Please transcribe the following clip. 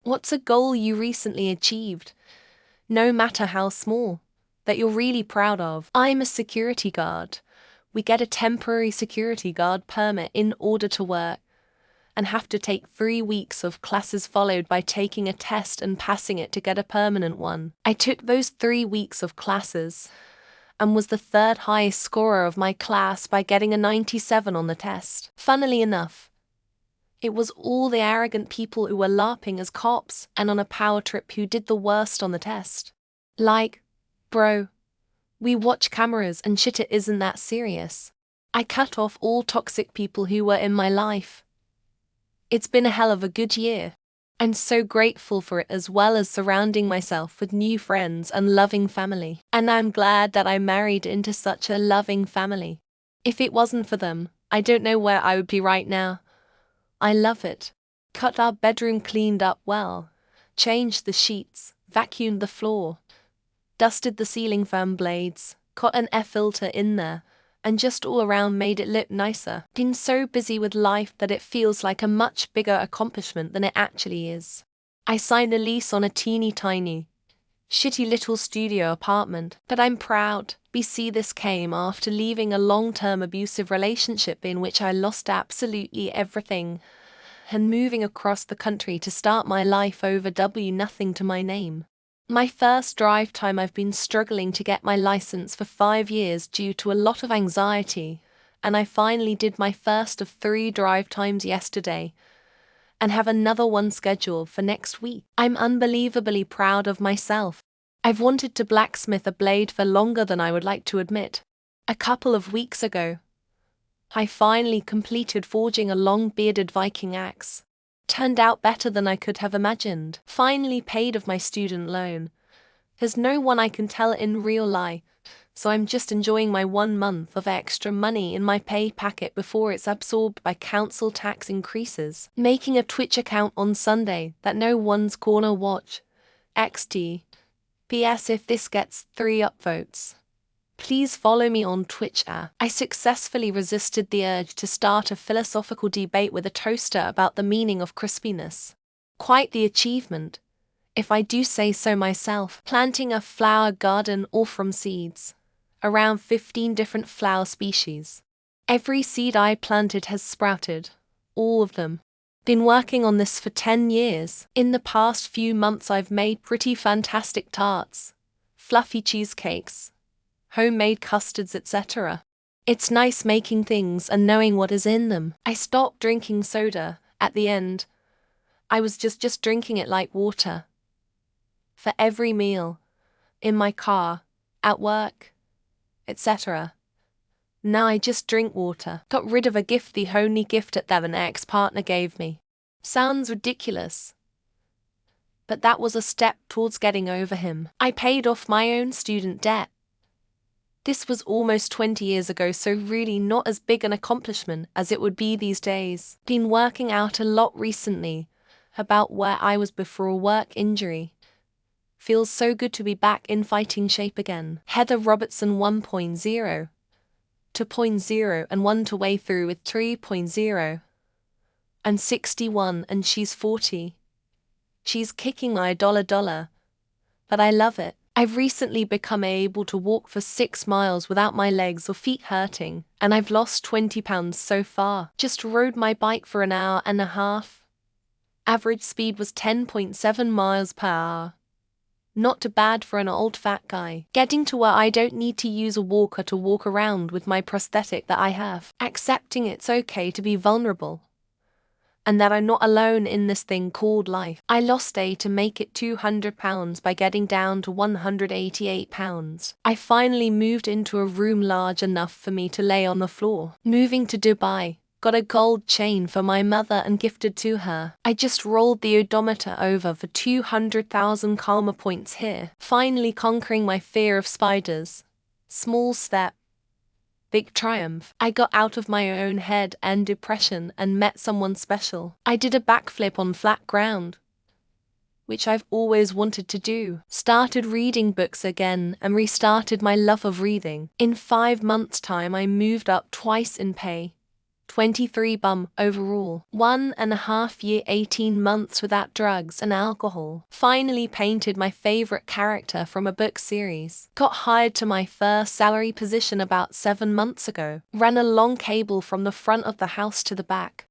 What's a goal you recently achieved, no matter how small, that you're really proud of? I'm a security guard. We get a temporary security guard permit in order to work and have to take 3 weeks of classes followed by taking a test and passing it to get a permanent one. I took those 3 weeks of classes and was the third highest scorer of my class by getting a 97 on the test. Funnily enough, it was all the arrogant people who were LARPing as cops and on a power trip who did the worst on the test. Like, bro, we watch cameras and shit, it isn't that serious. I cut off all toxic people who were in my life. It's been a hell of a good year. I'm so grateful for it, as well as surrounding myself with new friends and loving family. And I'm glad that I married into such a loving family. If it wasn't for them, I don't know where I would be right now. I love it. Cut our bedroom cleaned up well, changed the sheets, vacuumed the floor, dusted the ceiling fan blades, got an air filter in there, and just all around made it look nicer. Been so busy with life that it feels like a much bigger accomplishment than it actually is. I signed a lease on a teeny tiny, shitty little studio apartment, but I'm proud. BC this came after leaving a long-term abusive relationship in which I lost absolutely everything, and moving across the country to start my life over nothing to my name. My first drive time, I've been struggling to get my license for 5 years due to a lot of anxiety, and I finally did my first of 3 drive times yesterday, and have another one scheduled for next week. I'm unbelievably proud of myself. I've wanted to blacksmith a blade for longer than I would like to admit. A couple of weeks ago, I finally completed forging a long-bearded Viking axe. Turned out better than I could have imagined. Finally paid off my student loan. There's no one I can tell in real life, so I'm just enjoying my 1 month of extra money in my pay packet before it's absorbed by council tax increases. Making a Twitch account on Sunday that no one's gonna watch. XT. PS, if this gets 3 upvotes, please follow me on Twitch. I successfully resisted the urge to start a philosophical debate with a toaster about the meaning of crispiness. Quite the achievement, if I do say so myself. Planting a flower garden all from seeds. Around 15 different flower species. Every seed I planted has sprouted. All of them. Been working on this for 10 years. In the past few months I've made pretty fantastic tarts, fluffy cheesecakes, homemade custards, etc. It's nice making things and knowing what is in them. I stopped drinking soda. At the end, I was just drinking it like water. For every meal, in my car, at work, etc. Now I just drink water. Got rid of a gift, the only gift that an ex-partner gave me. Sounds ridiculous, but that was a step towards getting over him. I paid off my own student debt. This was almost 20 years ago, so really not as big an accomplishment as it would be these days. Been working out a lot recently about where I was before a work injury. Feels so good to be back in fighting shape again. Heather Robertson 1.0 to 0.0 and 1 to way through with 3.0 and 61, and she's 40. She's kicking my dollar, but I love it. I've recently become able to walk for 6 miles without my legs or feet hurting, and I've lost 20 pounds so far. Just rode my bike for an hour and a half. Average speed was 10.7 miles per hour. Not too bad for an old fat guy. Getting to where I don't need to use a walker to walk around with my prosthetic that I have. Accepting it's okay to be vulnerable, and that I'm not alone in this thing called life. I lost to make it 200 pounds by getting down to 188 pounds. I finally moved into a room large enough for me to lay on the floor. Moving to Dubai. Got a gold chain for my mother and gifted to her. I just rolled the odometer over for 200,000 karma points here. Finally conquering my fear of spiders. Small step. Big triumph. I got out of my own head and depression and met someone special. I did a backflip on flat ground, which I've always wanted to do. Started reading books again and restarted my love of reading. In 5 months' time I moved up twice in pay. 23 bum overall. 1.5 year, 18 months without drugs and alcohol. Finally painted my favorite character from a book series. Got hired to my first salary position about 7 months ago. Ran a long cable from the front of the house to the back.